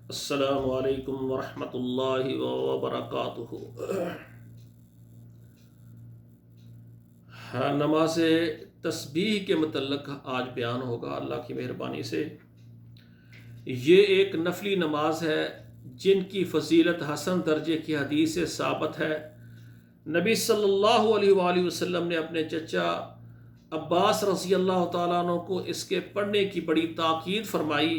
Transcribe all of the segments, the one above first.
السلام علیکم ورحمۃ اللہ وبرکاتہ۔ نماز تسبیح کے متعلق آج بیان ہوگا اللہ کی مہربانی سے۔ یہ ایک نفلی نماز ہے جن کی فضیلت حسن درجے کی حدیث سے ثابت ہے۔ نبی صلی اللہ علیہ وآلہ وسلم نے اپنے چچا عباس رضی اللہ تعالیٰ عنہ کو اس کے پڑھنے کی بڑی تاکید فرمائی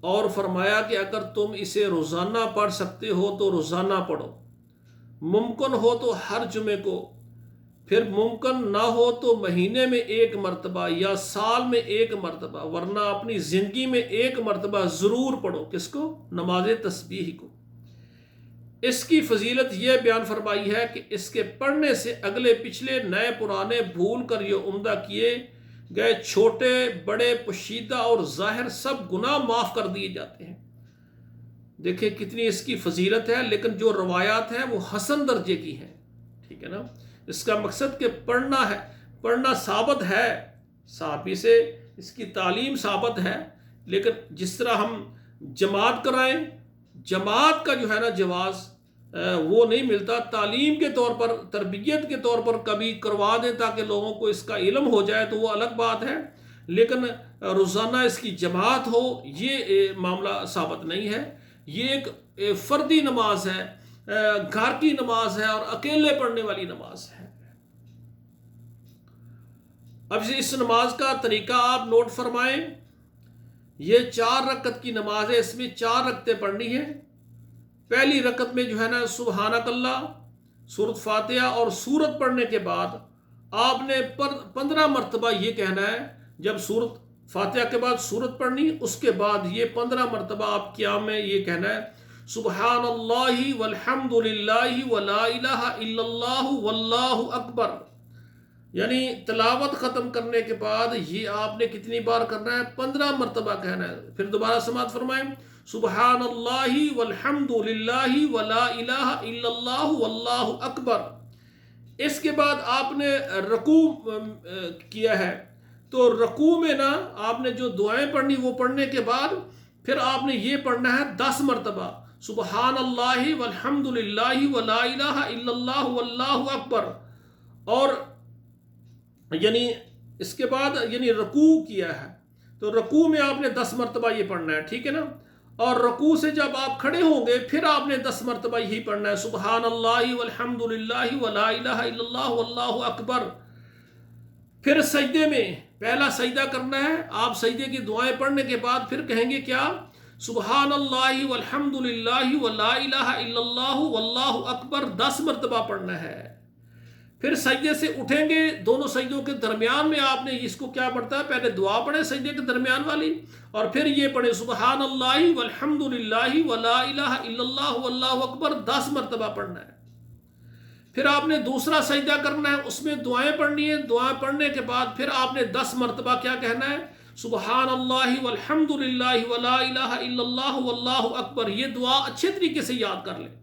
اور فرمایا کہ اگر تم اسے روزانہ پڑھ سکتے ہو تو روزانہ پڑھو، ممکن ہو تو ہر جمعے کو، پھر ممکن نہ ہو تو مہینے میں ایک مرتبہ یا سال میں ایک مرتبہ، ورنہ اپنی زندگی میں ایک مرتبہ ضرور پڑھو۔ کس کو؟ نماز تسبیح کو۔ اس کی فضیلت یہ بیان فرمائی ہے کہ اس کے پڑھنے سے اگلے پچھلے نئے پرانے بھول کر یہ عمدہ کیے گئے چھوٹے بڑے پوشیدہ اور ظاہر سب گناہ معاف کر دیے جاتے ہیں۔ دیکھیں کتنی اس کی فضیلت ہے، لیکن جو روایات ہیں وہ حسن درجے کی ہیں، ٹھیک ہے نا۔ اس کا مقصد کہ پڑھنا ہے، پڑھنا ثابت ہے، صحابی سے اس کی تعلیم ثابت ہے، لیکن جس طرح ہم جماعت کرائیں، جماعت کا جو ہے نا جواز وہ نہیں ملتا۔ تعلیم کے طور پر، تربیت کے طور پر کبھی کروا دیں تاکہ لوگوں کو اس کا علم ہو جائے تو وہ الگ بات ہے، لیکن روزانہ اس کی جماعت ہو یہ معاملہ ثابت نہیں ہے۔ یہ ایک فردی نماز ہے، گھر کی نماز ہے اور اکیلے پڑھنے والی نماز ہے۔ اب اس نماز کا طریقہ آپ نوٹ فرمائیں۔ یہ 4 رکعت کی نماز ہے، اس میں 4 رکعتیں پڑھنی ہیں۔ پہلی رکعت میں جو ہے نا سبحانک اللہ، سورۃ فاتحہ اور سورت پڑھنے کے بعد آپ نے 15 مرتبہ یہ کہنا ہے۔ جب سورۃ فاتحہ کے بعد سورت پڑھنی، اس کے بعد یہ 15 مرتبہ آپ قیام میں یہ کہنا ہے، سبحان اللہ والحمد للہ ولا الہ الا اللہ واللہ اکبر۔ یعنی تلاوت ختم کرنے کے بعد یہ آپ نے کتنی بار کرنا ہے؟ 15 مرتبہ کہنا ہے۔ پھر دوبارہ سماعت فرمائیں، سبحان اللہ والحمد للہ ولا الہ الا اللہ واللہ اکبر۔ اس کے بعد آپ نے رکوع کیا ہے، تو رکوع میں نا آپ نے جو دعائیں پڑھنی وہ پڑھنے کے بعد پھر آپ نے یہ پڑھنا ہے 10 مرتبہ، سبحان اللہ والحمد للہ ولا الہ الا اللہ واللہ اکبر۔ اور یعنی اس کے بعد یعنی رکوع کیا ہے تو رکوع میں آپ نے 10 مرتبہ یہ پڑھنا ہے، ٹھیک ہے نا۔ اور رکوع سے جب آپ کھڑے ہوں گے پھر آپ نے 10 مرتبہ یہی پڑھنا ہے، سبحان اللہ والحمد للہ ولا الہ الا اللہ واللہ اکبر۔ پھر سجدے میں پہلا سجدہ کرنا ہے، آپ سجدے کی دعائیں پڑھنے کے بعد پھر کہیں گے کیا؟ سبحان اللہ والحمد للہ ولا الہ الا اللہ واللہ اکبر 10 مرتبہ پڑھنا ہے۔ پھر سجدے سے اٹھیں گے، دونوں سجدوں کے درمیان میں آپ نے اس کو کیا پڑھتا ہے؟ پہلے دعا پڑھیں سجدے کے درمیان والی، اور پھر یہ پڑھیں سبحان اللہ والحمد للہ ولا الہ الا اللہ واللہ اکبر 10 مرتبہ پڑھنا ہے۔ پھر آپ نے دوسرا سجدہ کرنا ہے، اس میں دعائیں پڑھنی ہے، دعائیں پڑھنے کے بعد پھر آپ نے 10 مرتبہ کیا کہنا ہے؟ سبحان اللہ والحمد للہ ولا الہ الا اللہ واللہ اکبر۔ یہ دعا اچھے طریقے سے یاد کر لیں۔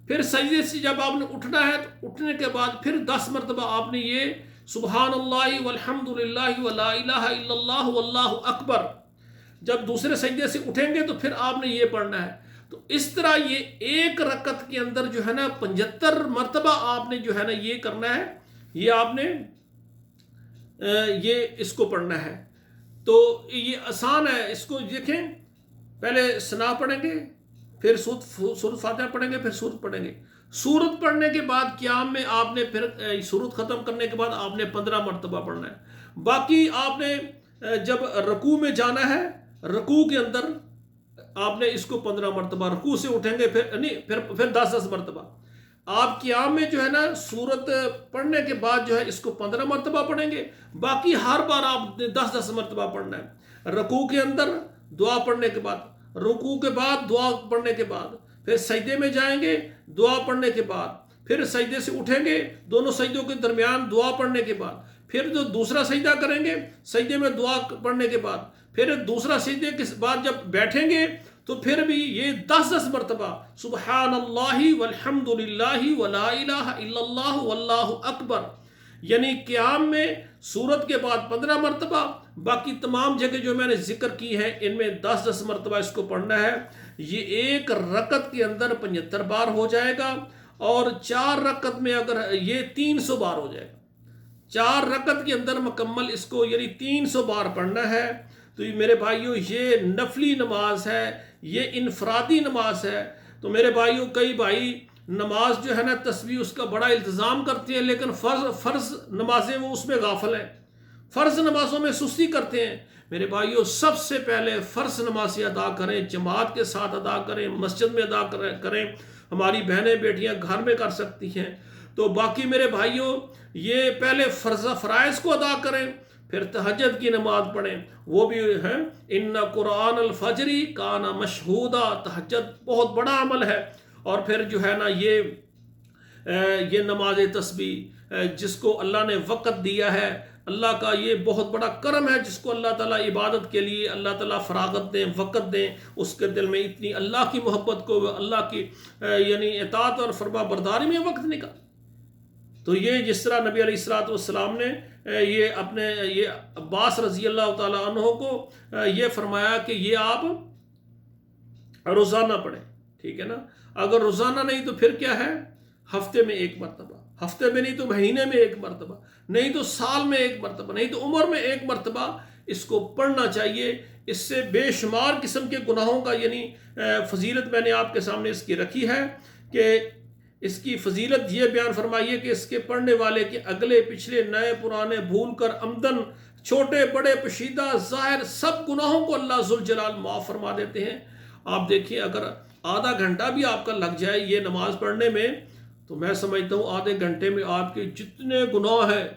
پھر سجدے سے جب آپ نے اٹھنا ہے تو اٹھنے کے بعد پھر 10 مرتبہ آپ نے یہ سبحان اللہ والحمد للہ ولا الہ الا اللہ واللہ اکبر۔ جب دوسرے سجدے سے اٹھیں گے تو پھر آپ نے یہ پڑھنا ہے۔ تو اس طرح یہ ایک رکعت کے اندر جو ہے نا 75 مرتبہ آپ نے جو ہے نا یہ کرنا ہے، یہ آپ نے یہ اس کو پڑھنا ہے۔ تو یہ آسان ہے، اس کو دیکھیں، پہلے ثنا پڑھیں گے، پھر سورۃ فاتحہ پڑھیں گے، پھر سورت پڑھیں گے۔ سورت پڑھنے کے بعد قیام میں آپ نے پھر سورت ختم کرنے کے بعد آپ نے 15 مرتبہ پڑھنا ہے۔ باقی آپ نے جب رکوع میں جانا ہے، رکوع کے اندر آپ نے اس کو 15 مرتبہ، رکوع سے اٹھیں گے پھر 10 مرتبہ۔ آپ قیام میں جو ہے نا سورت پڑھنے کے بعد جو ہے اس کو 15 مرتبہ پڑھیں گے، باقی ہر بار آپ نے 10 مرتبہ پڑھنا ہے۔ رکوع کے اندر دعا پڑھنے کے بعد، رکوع کے بعد دعا پڑھنے کے بعد، پھر سجدے میں جائیں گے دعا پڑھنے کے بعد، پھر سجدے سے اٹھیں گے، دونوں سجدوں کے درمیان دعا پڑھنے کے بعد، پھر جو دوسرا سجدہ کریں گے سجدے میں دعا پڑھنے کے بعد، پھر دوسرا سجدے کے بعد جب بیٹھیں گے تو پھر بھی یہ 10 مرتبہ سبحان اللہ والحمد للہ ولا الہ الا اللہ واللہ اکبر۔ یعنی قیام میں سورت کے بعد 15 مرتبہ، باقی تمام جگہ جو میں نے ذکر کی ہیں ان میں 10-10 مرتبہ اس کو پڑھنا ہے. یہ ایک رکعت کے اندر 75 بار ہو جائے گا، اور 4 رکعت میں اگر یہ 300 بار ہو جائے گا. 4 رکعت کے اندر مکمل اس کو یعنی 300 بار پڑھنا ہے. تو یہ میرے بھائیوں یہ نفلی نماز ہے، یہ انفرادی نماز ہے. تو میرے بھائیوں کئی بھائی نماز جو ہے نا تسبیح اس کا بڑا التزام کرتے ہیں، لیکن فرض نمازیں وہ اس میں غافل ہیں، فرض نمازوں میں سستی کرتے ہیں. میرے بھائیوں سب سے پہلے فرض نمازیں ادا کریں، جماعت کے ساتھ ادا کریں، مسجد میں ادا کریں. ہماری بہنیں بیٹیاں گھر میں کر سکتی ہیں. تو باقی میرے بھائیوں یہ پہلے فرائض کو ادا کریں، پھر تہجد کی نماز پڑھیں. وہ بھی ہے ان قرآن الفجر کان مشہودا، تہجد بہت بڑا عمل ہے. اور پھر جو ہے نا یہ نماز تسبیح جس کو اللہ نے وقت دیا ہے، اللہ کا یہ بہت بڑا کرم ہے جس کو اللہ تعالیٰ عبادت کے لیے اللہ تعالیٰ فراغت دیں، وقت دیں. اس کے دل میں اتنی اللہ کی محبت کو، اللہ کی یعنی اطاعت اور فرما برداری میں وقت نکال. تو یہ جس طرح نبی علیہ الصلوۃ والسلام نے یہ عباس رضی اللہ تعالیٰ عنہ کو یہ فرمایا کہ یہ آپ روزانہ پڑھیں. ٹھیک ہے نا؟ اگر روزانہ نہیں تو پھر کیا ہے؟ ہفتے میں 1 مرتبہ، ہفتے میں نہیں تو مہینے میں 1 مرتبہ، نہیں تو سال میں 1 مرتبہ، نہیں تو عمر میں 1 مرتبہ اس کو پڑھنا چاہیے. اس سے بے شمار قسم کے گناہوں کا یعنی فضیلت میں نے آپ کے سامنے اس کی رکھی ہے کہ اس کی فضیلت یہ بیان فرمائیے کہ اس کے پڑھنے والے کے اگلے پچھلے نئے پرانے بھول کر عمدن چھوٹے بڑے پشیدہ ظاہر سب گناہوں کو اللہ ذوالجلال معاف فرما دیتے ہیں. آپ دیکھیں اگر آدھا گھنٹہ بھی آپ کا لگ جائے یہ نماز پڑھنے میں، تو میں سمجھتا ہوں آدھے گھنٹے میں آپ کے جتنے گناہ ہیں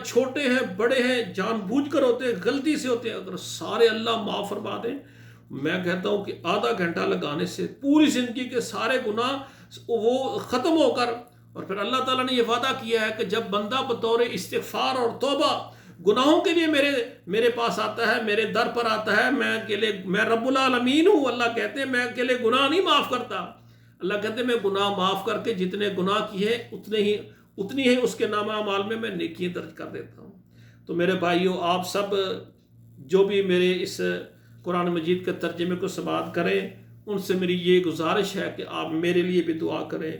چھوٹے ہیں بڑے ہیں، جان بوجھ کر ہوتے ہیں، غلطی سے ہوتے ہیں، اگر سارے اللہ معاف فرما دیں. میں کہتا ہوں کہ آدھا گھنٹہ لگانے سے پوری زندگی کے سارے گناہ وہ ختم ہو کر، اور پھر اللہ تعالیٰ نے یہ وعدہ کیا ہے کہ جب بندہ بطور استغفار اور توبہ گناہوں کے لیے میرے پاس آتا ہے، میرے در پر آتا ہے، میں رب العالمین ہوں. اللہ کہتے ہیں میں اکیلے گناہ نہیں معاف کرتا. اللہ کہتے ہیں میں گناہ معاف کر کے جتنے گناہ کیے اتنی ہی اس کے نامہ اعمال میں نیکیاں درج کر دیتا ہوں. تو میرے بھائیوں آپ سب جو بھی میرے اس قرآن مجید کے ترجمے کو سماعت کریں ان سے میری یہ گزارش ہے کہ آپ میرے لیے بھی دعا کریں.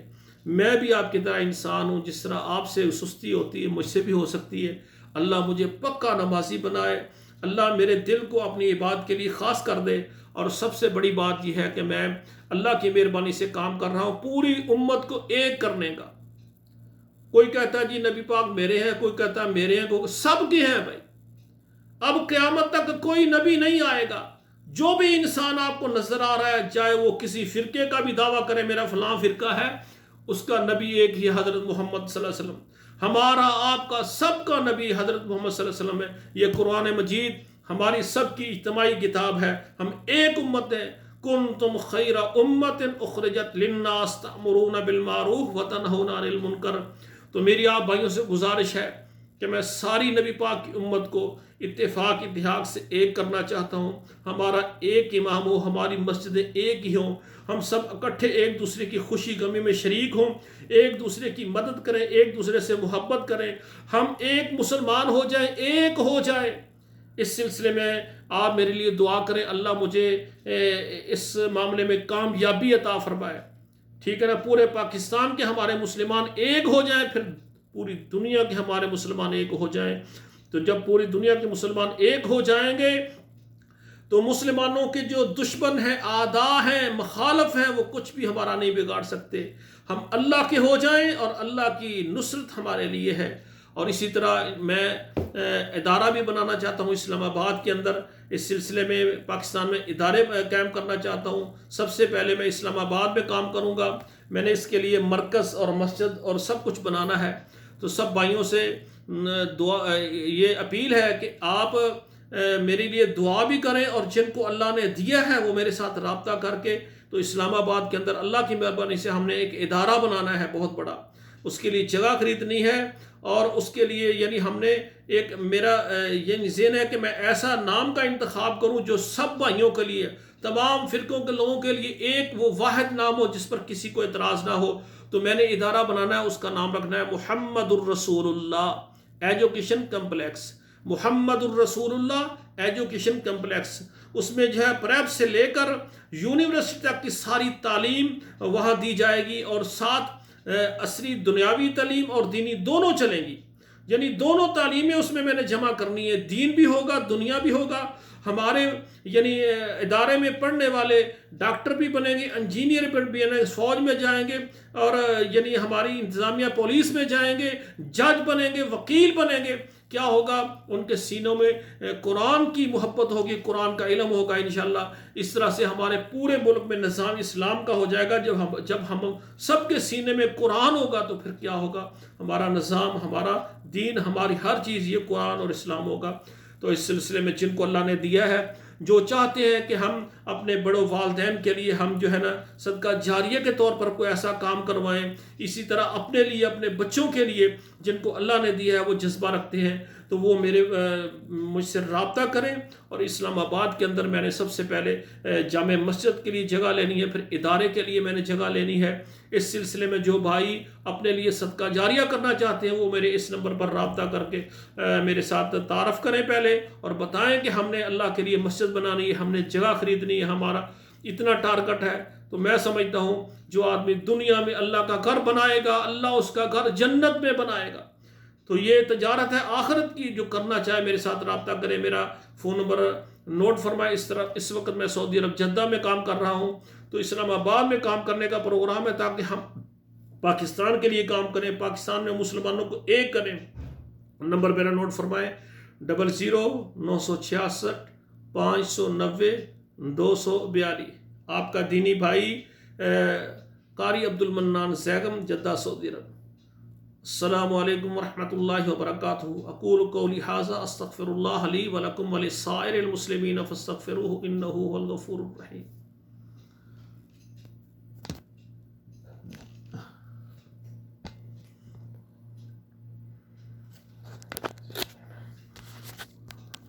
میں بھی آپ کی طرح انسان ہوں، جس طرح آپ سے سستی ہوتی ہے مجھ سے بھی ہو سکتی ہے. اللہ مجھے پکا نمازی بنائے، اللہ میرے دل کو اپنی عبادت کے لیے خاص کر دے. اور سب سے بڑی بات یہ ہے کہ میں اللہ کی مہربانی سے کام کر رہا ہوں پوری امت کو ایک کرنے کا. کوئی کہتا ہے جی نبی پاک میرے ہیں، کوئی کہتا ہے میرے ہیں، کوئی سب کے ہیں. بھائی اب قیامت تک کوئی نبی نہیں آئے گا. جو بھی انسان آپ کو نظر آ رہا ہے، چاہے وہ کسی فرقے کا بھی دعویٰ کرے میرا فلاں فرقہ ہے، اس کا نبی ایک ہی حضرت محمد صلی اللہ علیہ وسلم. ہمارا آپ کا سب کا نبی حضرت محمد صلی اللہ علیہ وسلم ہے. یہ قرآن مجید ہماری سب کی اجتماعی کتاب ہے. ہم ایک امت ہیں. کنتم خیر امت اخرجت للناس تأمرون بالمعروف وتنہون عن المنکر. تو میری آپ بھائیوں سے گزارش ہے کہ میں ساری نبی پاک کی امت کو اتحاد سے ایک کرنا چاہتا ہوں. ہمارا ایک امام ہو، ہماری مسجدیں ایک ہی ہوں، ہم سب اکٹھے ایک دوسرے کی خوشی غمی میں شریک ہوں، ایک دوسرے کی مدد کریں، ایک دوسرے سے محبت کریں، ہم ایک مسلمان ہو جائیں، ایک ہو جائیں. اس سلسلے میں آپ میرے لیے دعا کریں، اللہ مجھے اس معاملے میں کامیابی عطا فرمائے. ٹھیک ہے نا؟ پورے پاکستان کے ہمارے مسلمان ایک ہو جائیں، پھر پوری دنیا کے ہمارے مسلمان ایک ہو جائیں. تو جب پوری دنیا کے مسلمان ایک ہو جائیں گے تو مسلمانوں کے جو دشمن ہیں، اعداء ہیں، مخالف ہیں، وہ کچھ بھی ہمارا نہیں بگاڑ سکتے. ہم اللہ کے ہو جائیں اور اللہ کی نصرت ہمارے لیے ہے. اور اسی طرح میں ادارہ بھی بنانا چاہتا ہوں اسلام آباد کے اندر. اس سلسلے میں پاکستان میں ادارے قائم کرنا چاہتا ہوں. سب سے پہلے میں اسلام آباد میں کام کروں گا. میں نے اس کے لیے مرکز اور مسجد اور سب کچھ بنانا ہے. تو سب بھائیوں سے دعا یہ اپیل ہے کہ آپ میرے لیے دعا بھی کریں، اور جن کو اللہ نے دیا ہے وہ میرے ساتھ رابطہ کر کے. تو اسلام آباد کے اندر اللہ کی مہربانی سے ہم نے ایک ادارہ بنانا ہے بہت بڑا. اس کے لیے جگہ خریدنی ہے، اور اس کے لیے یعنی ہم نے میرا یہ ذہن ہے کہ میں ایسا نام کا انتخاب کروں جو سب بھائیوں کے لیے، تمام فرقوں کے لوگوں کے لیے ایک وہ واحد نام ہو جس پر کسی کو اعتراض نہ ہو. تو میں نے ادارہ بنانا ہے، اس کا نام رکھنا ہے محمد الرسول اللہ ایجوکیشن کمپلیکس. محمد الرسول اللہ ایجوکیشن کمپلیکس، اس میں جو ہے پریپ سے لے کر یونیورسٹی تک کی ساری تعلیم وہاں دی جائے گی، اور ساتھ عصری دنیاوی تعلیم اور دینی دونوں چلیں گی، یعنی دونوں تعلیمیں اس میں نے جمع کرنی ہے، دین بھی ہوگا دنیا بھی ہوگا۔ ہمارے یعنی ادارے میں پڑھنے والے ڈاکٹر بھی بنیں گے، انجینئر بھی بنیں گے، فوج میں جائیں گے، اور یعنی ہماری انتظامیہ پولیس میں جائیں گے، جج بنیں گے، وکیل بنیں گے۔ کیا ہوگا؟ ان کے سینوں میں قرآن کی محبت ہوگی، قرآن کا علم ہوگا انشاءاللہ۔ اس طرح سے ہمارے پورے ملک میں نظام اسلام کا ہو جائے گا۔ جب ہم سب کے سینے میں قرآن ہوگا تو پھر کیا ہوگا؟ ہمارا نظام، ہمارا دین، ہماری ہر چیز یہ قرآن اور اسلام ہوگا۔ تو اس سلسلے میں جن کو اللہ نے دیا ہے، جو چاہتے ہیں کہ ہم اپنے بڑوں والدین کے لیے ہم جو ہے نا صدقہ جاریہ کے طور پر کوئی ایسا کام کروائیں، اسی طرح اپنے لیے، اپنے بچوں کے لیے جن کو اللہ نے دیا ہے وہ جذبہ رکھتے ہیں، تو وہ مجھ سے رابطہ کریں۔ اور اسلام آباد کے اندر میں نے سب سے پہلے جامع مسجد کے لیے جگہ لینی ہے، پھر ادارے کے لیے میں نے جگہ لینی ہے۔ اس سلسلے میں جو بھائی اپنے لیے صدقہ جاریہ کرنا چاہتے ہیں وہ میرے اس نمبر پر رابطہ کر کے میرے ساتھ تعارف کریں پہلے، اور بتائیں کہ ہم نے اللہ کے لیے مسجد بنانی ہے، ہم نے جگہ خریدنی ہے، ہمارا اتنا ٹارگٹ ہے۔ تو میں سمجھتا ہوں جو آدمی دنیا میں اللہ کا گھر بنائے گا، اللہ اس کا گھر جنت میں بنائے گا۔ تو یہ تجارت ہے آخرت کی، جو کرنا چاہے میرے ساتھ رابطہ کریں۔ میرا فون نمبر نوٹ فرمائے۔ اس وقت میں سعودی عرب جدہ میں کام کر رہا ہوں، تو اسلام آباد میں کام کرنے کا پروگرام ہے تاکہ ہم پاکستان کے لیے کام کریں، پاکستان میں مسلمانوں کو ایک کریں۔ نمبر میرا نوٹ فرمائے 00-966 590 242۔ آپ کا دینی بھائی قاری عبدالمنان زیگم، جدہ سعودی عرب۔ السلام علیکم ورحمۃ اللہ وبرکاتہ۔ اقول قولی ھذا استغفر اللہ لی ولکم ولسائر المسلمین فاستغفروہ انہ ھو الغفور الرحیم۔